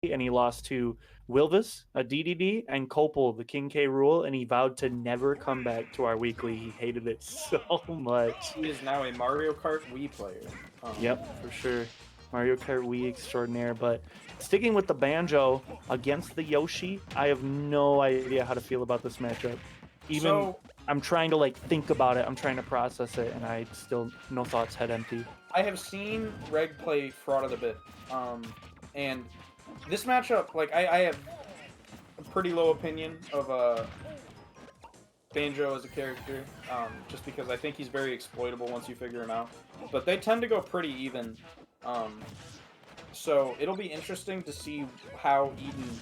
and he lost to Wilvis, a DDD, and Copel, the King K Rule, and he vowed to never come back to our weekly. He hated it so much. He is now a Mario Kart Wii player. Yep, for sure. Mario Kart Wii extraordinaire. But sticking with the Banjo against the Yoshi, I have no idea how to feel about this matchup. Even So I'm trying to like think about it. I'm trying to process it, and I still no thoughts, head empty. I have seen Reg play Fraud a bit, and this matchup, like I have a pretty low opinion of Banjo as a character, just because I think he's very exploitable once you figure him out. But they tend to go pretty even, so it'll be interesting to see how Eden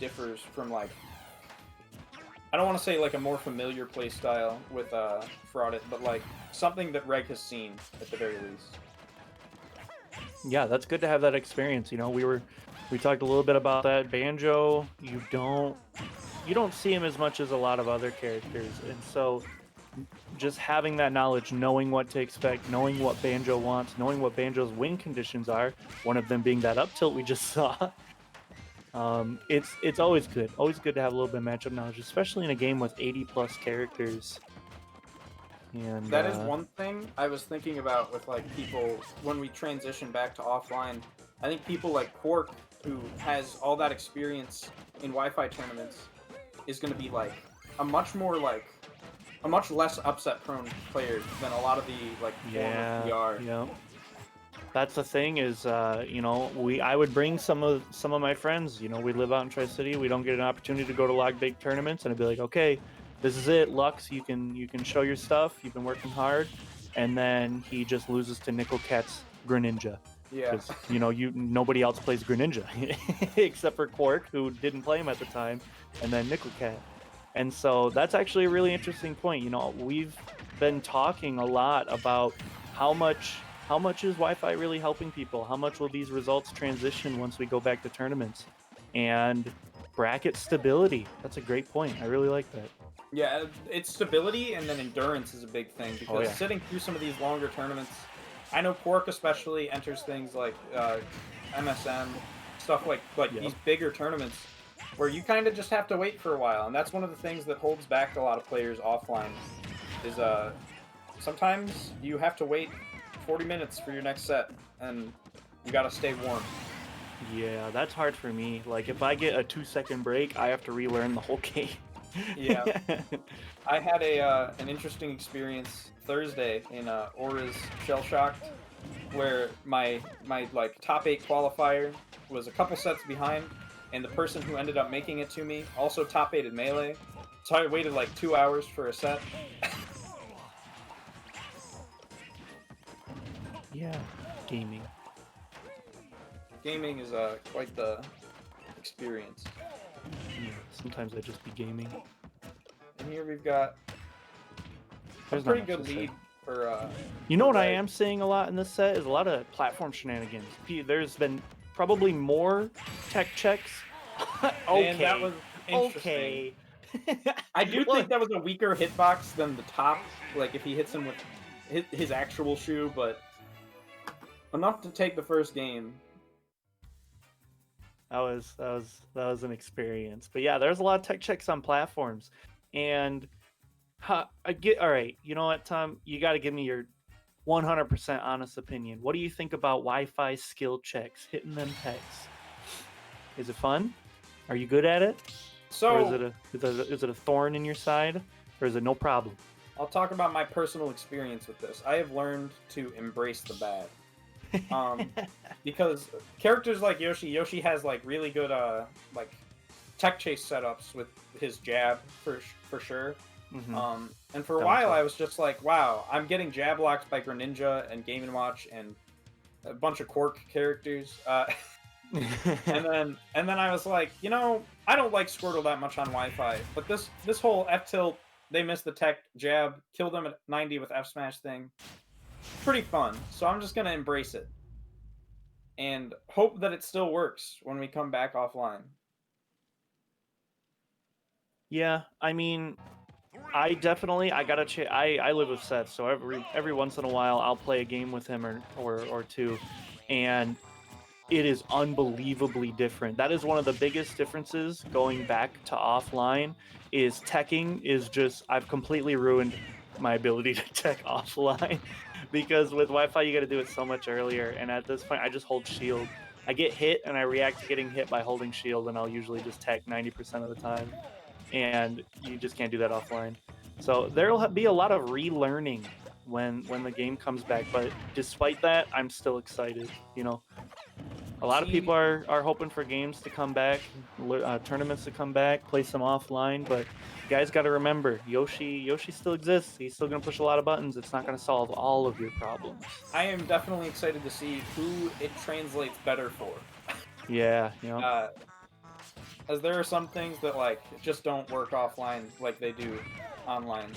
differs from like, I don't want to say like a more familiar playstyle with Fraud, but like something that Reg has seen at the very least. Yeah, that's good to have that experience. You know, we talked a little bit about that. Banjo, you don't see him as much as a lot of other characters, and so just having that knowledge, knowing what to expect, knowing what Banjo wants, knowing what Banjo's win conditions are, one of them being that up tilt we just saw. It's always good to have a little bit of matchup knowledge, especially in a game with 80 plus characters. And That is one thing I was thinking about with like people when we transition back to offline. I think people like Quark, who has all that experience in Wi-Fi tournaments, is going to be like a much more like a much less upset prone player than a lot of the like former PR. yeah. That's the thing is, you know, I would bring some of my friends. You know, we live out in Tri City. We don't get an opportunity to go to log big tournaments, and I'd be like, okay, this is it, Lux. You can show your stuff. You've been working hard, and then he just loses to Nickel Cat's Greninja. Yeah. Because you know nobody else plays Greninja except for Quark, who didn't play him at the time, and then Nickel Cat. And so that's actually a really interesting point. You know, we've been talking a lot about how much is Wi-Fi really helping people? How much will these results transition once we go back to tournaments? And bracket stability. That's a great point. I really like that. Yeah, it's stability and then endurance is a big thing because yeah. sitting through some of these longer tournaments, I know Quark especially enters things like MSM, stuff like Yep. these bigger tournaments where you kind of just have to wait for a while, and that's one of the things that holds back a lot of players offline. Is sometimes you have to wait 40 minutes for your next set, and you gotta stay warm. Yeah, that's hard for me. Like if I get a 2-second break, I have to relearn the whole game. Yeah. I had an interesting experience Thursday in Aura's Shell Shocked, where my like top 8 qualifier was a couple sets behind, and the person who ended up making it to me also top 8'd Melee. So I waited like 2 hours for a set. Yeah, gaming. Gaming is quite the experience. Yeah, sometimes I just be gaming. And here we've got There's a pretty not much good to say. lead for. You know for what I Red. am seeing a lot in this set is a lot of platform shenanigans. There's been probably more tech checks. Okay. And that was interesting. Okay. I do think that was a weaker hitbox than the top. Like if he hits him with his actual shoe, but enough to take the first game. That was an experience. But yeah, there's a lot of tech checks on platforms, and I get all right. You know what, Tom? You got to give me your 100% honest opinion. What do you think about Wi-Fi skill checks, hitting them techs? Is it fun? Are you good at it? So or is it a thorn in your side, or is it no problem? I'll talk about my personal experience with this. I have learned to embrace the bad. Because characters like Yoshi has like really good like tech chase setups with his jab for sure. Mm-hmm. And for a while I was just like, wow, I'm getting jab locked by Greninja and Game & Watch and a bunch of Quark characters. and then I was like, you know, I don't like Squirtle that much on Wi-Fi, but this whole F tilt, they missed the tech jab, killed them at 90 with F smash thing. Pretty fun. So I'm just gonna embrace it and hope that it still works when we come back offline. Yeah, I mean, I gotta I live with Seth, so every once in a while I'll play a game with him or two, and it is unbelievably different. That is one of the biggest differences going back to offline. Is teching is just I've completely ruined my ability to tech offline because with Wi-Fi you got to do it so much earlier, and at this point I just hold shield. I get hit and I react to getting hit by holding shield, and I'll usually just tech 90% of the time, and you just can't do that offline. So there'll be a lot of relearning when the game comes back, but despite that, I'm still excited. You know, a lot of See, people are hoping for games to come back, tournaments to come back, play some offline. But you guys got to remember, Yoshi still exists. He's still gonna push a lot of buttons. It's not gonna solve all of your problems. I am definitely excited to see who it translates better for. Yeah, you know. Uh, as there are some things that like just don't work offline like they do online.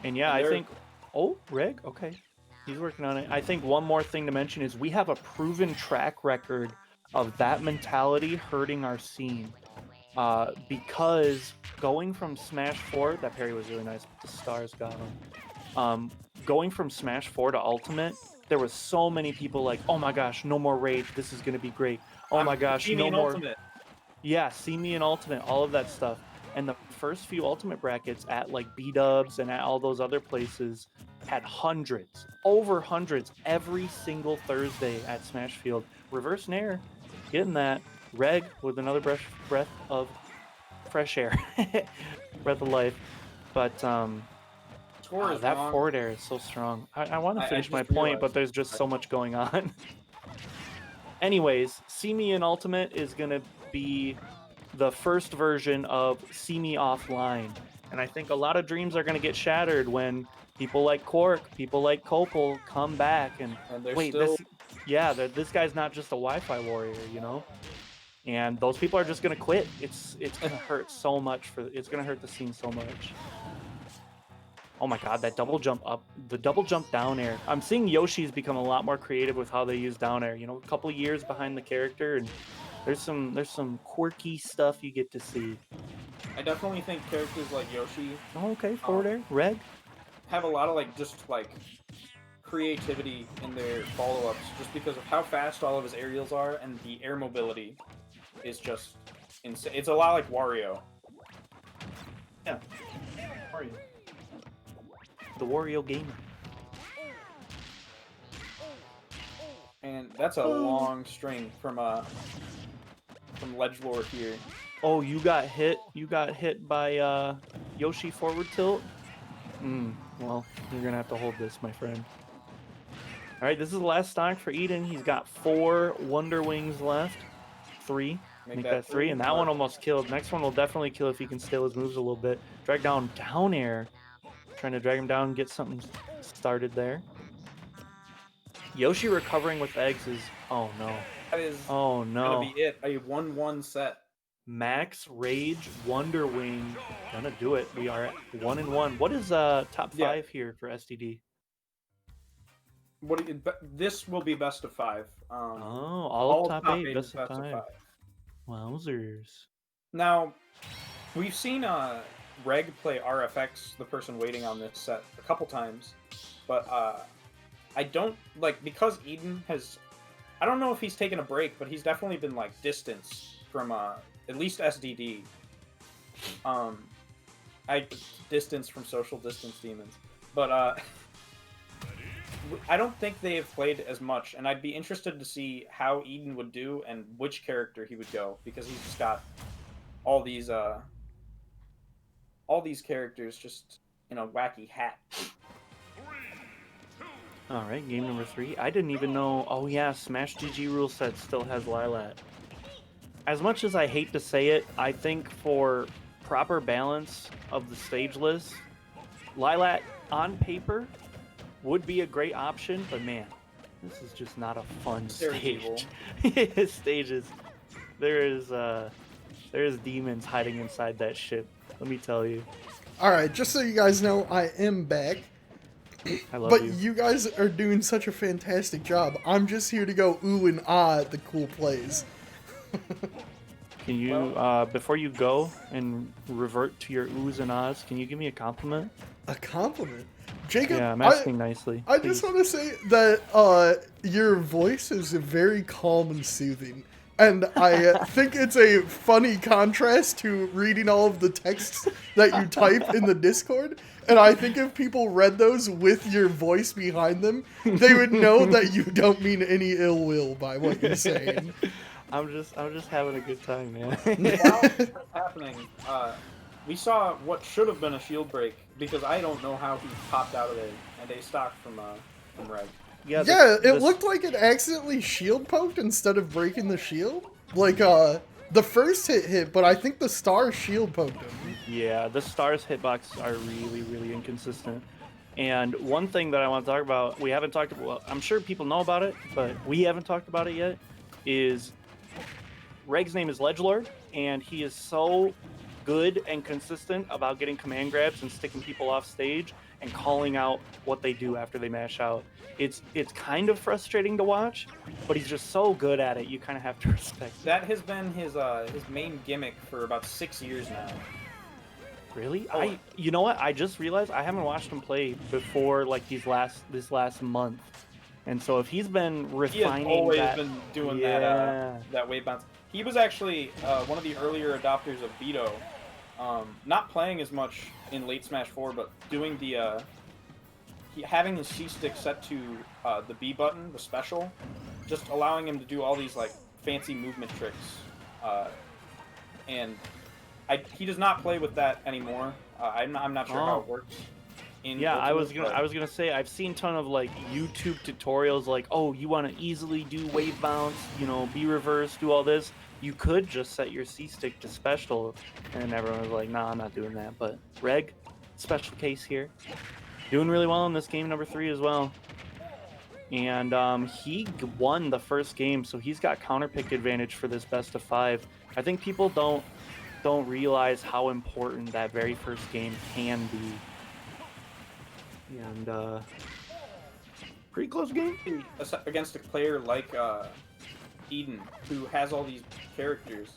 And yeah, And I there, think. Oh, Reg. Okay, he's working on it. I think one more thing to mention is we have a proven track record of that mentality hurting our scene. Because going from Smash 4, that parry was really nice, but the stars got him. Going from Smash 4 to Ultimate, there was so many people like, oh my gosh, no more Rage, this is gonna be great. Oh my gosh, no more. Ultimate. Yeah, see me in Ultimate, all of that stuff. And the first few Ultimate brackets at like B-Dubs and at all those other places had hundreds, over hundreds, every single Thursday at Smashfield. Reverse Nair, getting that. Reg with another breath of fresh air, breath of life. But Score is that wrong. forward air is so strong. I want to I finish my just point, but realized. there's just so much going on. Anyways, See Me in Ultimate is gonna be the first version of See Me Offline, and I think a lot of dreams are gonna get shattered when people like Cork, people like Copel come back and And they're wait, still this guy's not just a Wi-Fi warrior, you know? And those people are just gonna quit. It's gonna hurt so much it's gonna hurt the scene so much. Oh my god, that double jump up, the double jump down air. I'm seeing Yoshi's become a lot more creative with how they use down air. You know, a couple years behind the character, and there's some quirky stuff you get to see. I definitely think characters like Yoshi Oh, okay, forward air, Reg. have a lot of like just like creativity in their follow-ups just because of how fast all of his aerials are, and the air mobility is just insane. It's a lot like Wario. Yeah, Wario. The Wario gamer. And that's a long string from Ledgelord here. Oh, you got hit. You got hit by Yoshi forward tilt. Well, you're gonna have to hold this, my friend. All right, this is the last stock for Eden. He's got 4 Wonder Wings left. 3. Make that 3, and that one almost killed. Next one will definitely kill if he can steal his moves a little bit. Drag down air. Trying to drag him down and get something started there. Yoshi recovering with eggs is... Oh, no. That is gonna be it. A 1-1 set. Max Rage Wonder Wing. Gonna do it. We are at 1-1. What is top 5 here for SDD? This will be best of 5. All of top 8, best of 5. Wowzers. Now, we've seen Reg play RFX, the person waiting on this set, a couple times, but I don't like, because Eden has, I don't know if he's taken a break, but he's definitely been like distanced from at least SDD. I distance from social distance demons, but I don't think they have played as much, and I'd be interested to see how Eden would do and which character he would go, because he's just got all these characters just in a wacky hat. All right, game number 3. I didn't even know. Oh yeah, Smash GG rule set still has Lilat. As much as I hate to say it, I think for proper balance of the stage list, Lilat on paper would be a great option, but man, this is just not a fun stage. Stages. There's demons hiding inside that ship. Let me tell you. All right, just so you guys know, I am back. I love but you. You guys are doing such a fantastic job. I'm just here to go ooh and ah at the cool plays. Can you, before you go and revert to your oohs and ahs, can you give me a compliment? A compliment? Jacob, Yeah, I'm asking nicely. I just please. want to say that your voice is very calm and soothing. And I think it's a funny contrast to reading all of the texts that you type in the Discord. And I think if people read those with your voice behind them, they would know that you don't mean any ill will by what you're saying. I'm just having a good time, man. While this was happening, we saw what should have been a shield break because I don't know how he popped out of a stock from Reg. Yeah, Yeah, it this- looked like it accidentally shield poked instead of breaking the shield. Like, the first hit, but I think the star shield poked him. Yeah, the stars hitbox are really, really inconsistent. And one thing that I want to talk about, we haven't talked about, well, I'm sure people know about it, but we haven't talked about it yet, is Reg's name is Ledgelord, and he is so good and consistent about getting command grabs and sticking people off stage and calling out what they do after they mash out. It's kind of frustrating to watch, but he's just so good at it. You kind of have to respect it. That has been his main gimmick for about 6 years now. Really? Oh. You know what? I just realized I haven't watched him play before like this last month. And so if he's been He has refining always that, been doing yeah. that wave bounce. He was actually one of the earlier adopters of Vito. Not playing as much in late Smash 4, but doing the having his C stick set to the B button, the special, just allowing him to do all these like fancy movement tricks. And he does not play with that anymore. I'm not sure how it works. Yeah, I was gonna say I've seen a ton of like YouTube tutorials like, oh, you want to easily do wave bounce, be reverse, do all this. You could just set your C stick to special, and everyone was like, nah, I'm not doing that. But Reg, special case here, doing really well in this game number 3 as well. And he won the first game, so he's got counter pick advantage for this best of 5. I think people don't realize how important that very first game can be. And pretty close game. Against a player like Eden, who has all these characters,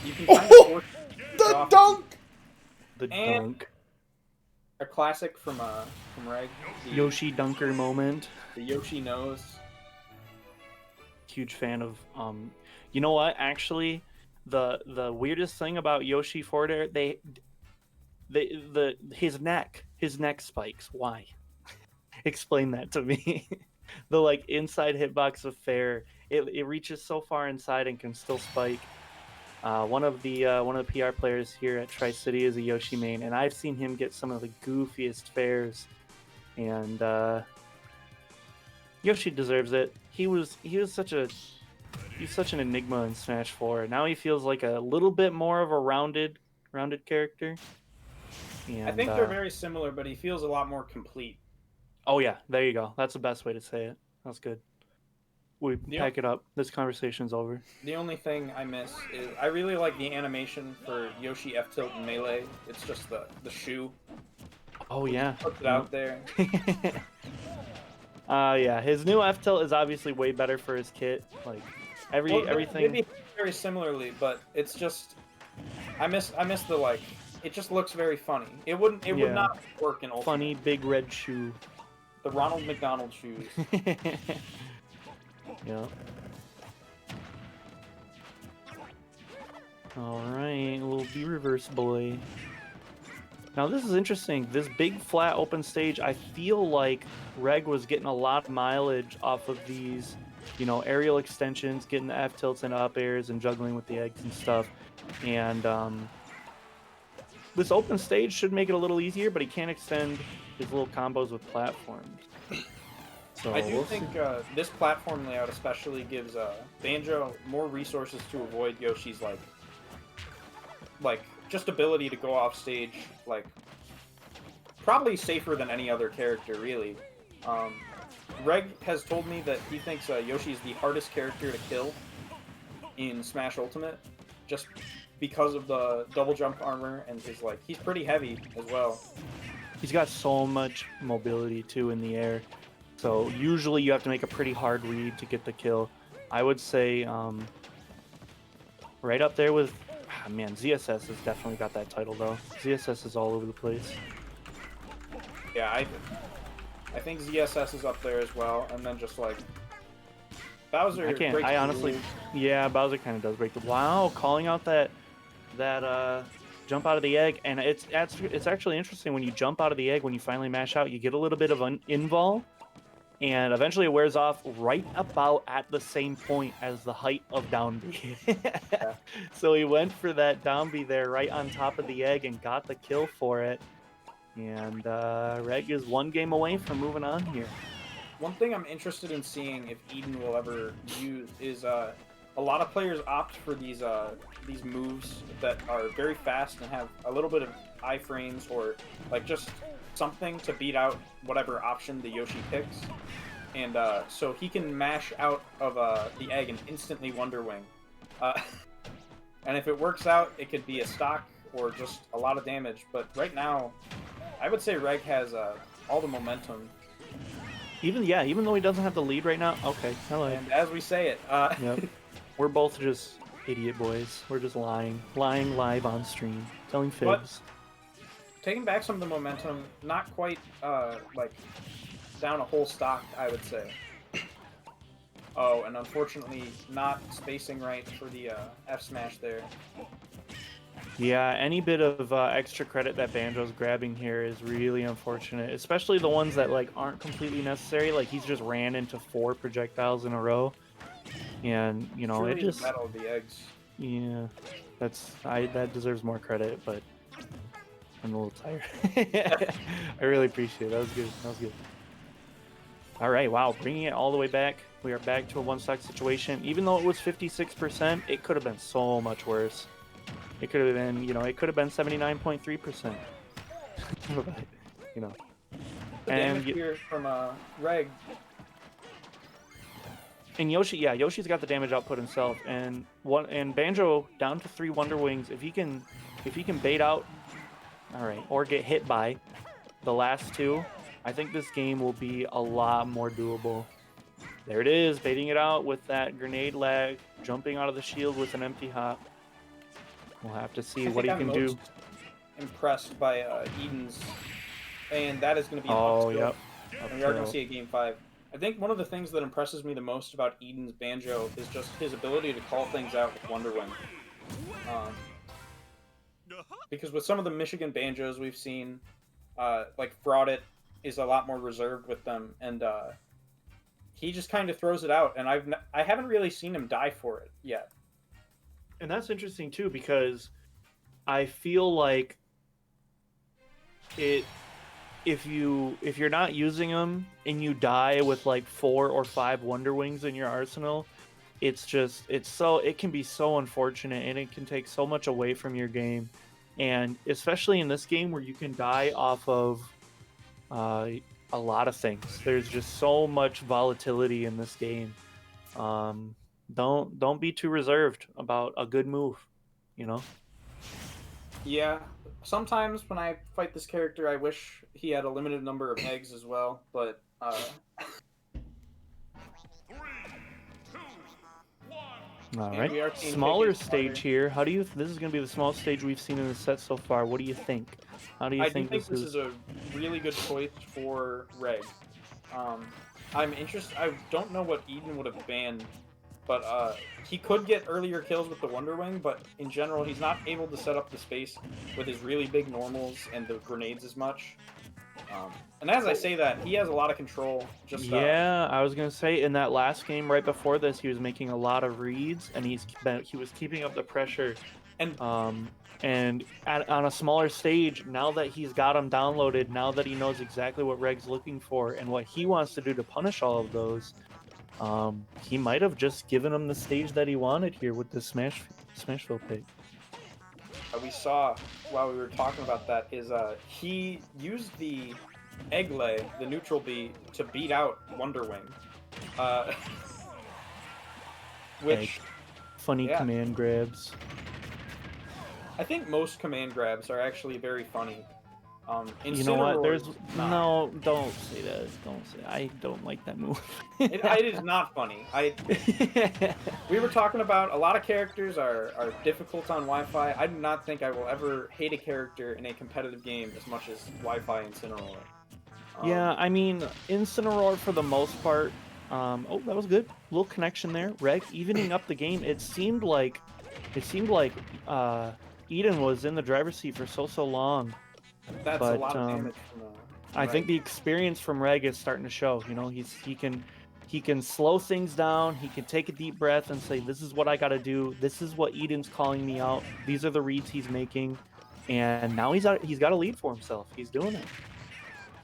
you can kind of force The off. dunk! The And- dunk. A classic from Reg. The Yoshi dunker moment. The Yoshi nose. Huge fan of you know what, actually the weirdest thing about Yoshi forward air, his neck spikes. Why? Explain that to me. The like inside hitbox of fair, it reaches so far inside and can still spike. One of the PR players here at Tri-City is a Yoshi main, and I've seen him get some of the goofiest fairs. And Yoshi deserves it. He was such an enigma in Smash 4. Now he feels like a little bit more of a rounded character. And, I think they're very similar, but he feels a lot more complete. Oh yeah, there you go. That's the best way to say it. That's good. We pack it up. This conversation's over. The only thing I miss is I really like the animation for Yoshi F tilt and melee. It's just the shoe. Oh yeah. Puts it out there. Yeah, his new F tilt is obviously way better for his kit. Like everything. Maybe very similarly, but it's just I miss the like. It just looks very funny. It would not work in Ultimate. Funny big red shoe. The Ronald McDonald shoes. Yeah. Alright, we'll be reverse boy. Now this is interesting. This big flat open stage, I feel like Reg was getting a lot of mileage off of these, aerial extensions, getting the F tilts and up airs and juggling with the eggs and stuff. And this open stage should make it a little easier, but he can't extend his little combos with platforms. So I do think this platform layout especially gives Banjo more resources to avoid Yoshi's like just ability to go off stage, like probably safer than any other character really. Reg has told me that he thinks Yoshi is the hardest character to kill in Smash Ultimate, just because of the double jump armor and he's pretty heavy as well. He's got so much mobility too in the air. So usually you have to make a pretty hard read to get the kill. I would say right up there with, ZSS has definitely got that title though. ZSS is all over the place. Yeah, I think ZSS is up there as well, and then just like Bowser. I can't. breaks I the honestly, rules. yeah, Bowser kind of does break the. Wow, calling out that jump out of the egg, and it's actually interesting when you jump out of the egg when you finally mash out, you get a little bit of an invol, and eventually it wears off right about at the same point as the height of down B. Yeah. So he went for that down B there right on top of the egg and got the kill for it. And Reg is one game away from moving on here. One thing I'm interested in seeing if Eden will ever use is a lot of players opt for these moves that are very fast and have a little bit of iframes or like just something to beat out whatever option the Yoshi picks, and so he can mash out of the egg and instantly Wonder Wing. And if it works out, it could be a stock or just a lot of damage. But right now, I would say Reg has all the momentum. Even though he doesn't have the lead right now. Okay, hello. And as we say it, Yep. We're both just idiot boys. We're just lying live on stream, telling fibs. taking back some of the momentum, not quite like down a whole stock, I would say. Oh, and unfortunately not spacing right for the F smash there. Yeah, any bit of extra credit that Banjo's grabbing here is really unfortunate, especially the ones that like aren't completely necessary. Like he's just ran into 4 projectiles in a row, and you know Truly it just the battle of the eggs. yeah, that deserves more credit, but I'm a little tired. I really appreciate it. That was good. That was good. All right, wow, bringing it all the way back. We are back to a one-stock situation. Even though it was 56%, it could have been so much worse. It could have been, you know, it could have been 79.3%. You know. The damage here from Reg. And Yoshi, yeah, Yoshi's got the damage output himself, and Banjo down to 3 Wonder Wings. If he can bait out, all right, or get hit by the last 2, I think this game will be a lot more doable. There it is, baiting it out with that grenade lag, jumping out of the shield with an empty hop. We'll have to see what he can do. Impressed by Eden's, and that is going to be an Oh, upskill. yep. And we are going to see a game 5. I think one of the things that impresses me the most about Eden's Banjo is just his ability to call things out with Wonder Wing. Because with some of the Michigan Banjos we've seen, like Fraudit is a lot more reserved with them, and he just kind of throws it out, and I haven't really seen him die for it yet. And that's interesting too, because I feel like if you're not using them and you die with like 4 or 5 Wonder Wings in your arsenal, it can be so unfortunate, and it can take so much away from your game. And especially in this game where you can die off of a lot of things. There's just so much volatility in this game. Don't be too reserved about a good move, you know? Yeah, sometimes when I fight this character, I wish he had a limited number of eggs as well, but All right, smaller stage here. How do you? This is going to be the smallest stage we've seen in the set so far. What do you think? How do you think this is a really good choice for Reg. I'm interested. I don't know what Eden would have banned, but he could get earlier kills with the Wonder Wing. But in general, he's not able to set up the space with his really big normals and the grenades as much. And as I say that, he has a lot of control. Yeah, I was gonna say in that last game right before this, he was making a lot of reads, and he was keeping up the pressure. And on a smaller stage, now that he's got them downloaded, now that he knows exactly what Reg's looking for and what he wants to do to punish all of those, he might have just given him the stage that he wanted here with the Smashville pick. We saw while we were talking about that is he used the egg lay, the neutral B, to beat out Wonder Wing, which funny command grabs. I think most command grabs are actually very funny. You know what? No, don't say that. Don't say. I don't like that move. It is not funny. We were talking about a lot of characters are difficult on Wi-Fi. I do not think I will ever hate a character in a competitive game as much as Wi-Fi Incineroar. Yeah, I mean, Incineroar for the most part. Oh, that was good. Little connection there. Reg evening up the game. It seemed like Eden was in the driver's seat for so long. That's a But lot of damage from I think the experience from Reg is starting to show. You know, he can slow things down. He can take a deep breath and say, "This is what I got to do. This is what Eden's calling me out. These are the reads he's making." And now he's got a lead for himself. He's doing it.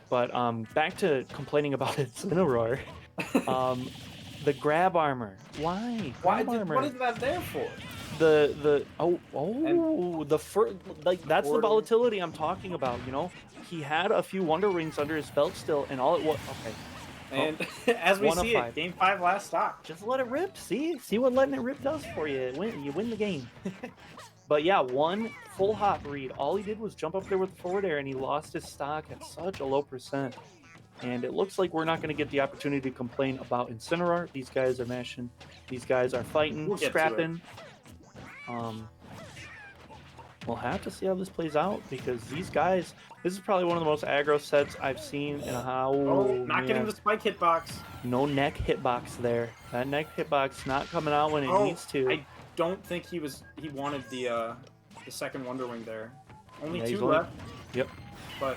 But back to complaining about Incineroar. The grab armor. Why? Grab armor. What is that there for? The that's the Order. volatility I'm talking about. You know, he had a few Wonder Rings under his belt still, and all it was okay. And as we 1 of see 5. it, game 5 last stock. Just let it rip. See what letting it rip does for you. You win the game. But yeah, one full hop read. All he did was jump up there with the forward air, and he lost his stock at such a low percent. And it looks like we're not going to get the opportunity to complain about Incineroar. These guys are mashing. These guys are fighting, We'll get to scrapping. We'll have to see how this plays out because these guys. This is probably one of the most aggro sets I've seen in a how. Not getting the spike hitbox. No neck hitbox there. That neck hitbox not coming out when it needs to. I don't think he wanted the second Wonder Wing there. Only Yeah, he's 2 only- left. Yep. But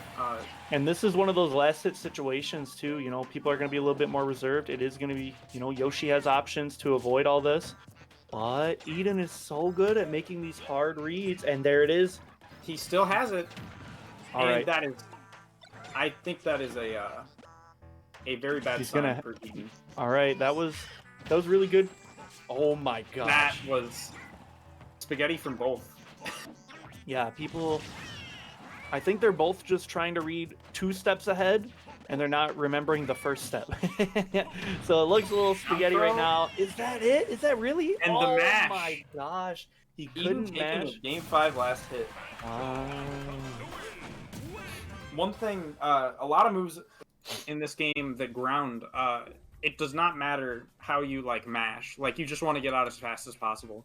And this is one of those last hit situations too. You know, people are going to be a little bit more reserved. It is going to be, you know, Yoshi has options to avoid all this. But Eden is so good at making these hard reads, and there it is. he still has it. All and right. that is, I think that is a very bad He's sign gonna- for Eden. All right, that was really good. Oh my gosh. That was spaghetti from both. Yeah, people. I think they're both just trying to read 2 steps ahead, and they're not remembering the first step. So it looks a little spaghetti right now. Is that it? Is that really? And the oh mash. my gosh, he Eden couldn't taking mash. the game 5 last hit. Wow. One thing, a lot of moves in this game, the ground, it does not matter how you like mash. Like you just want to get out as fast as possible.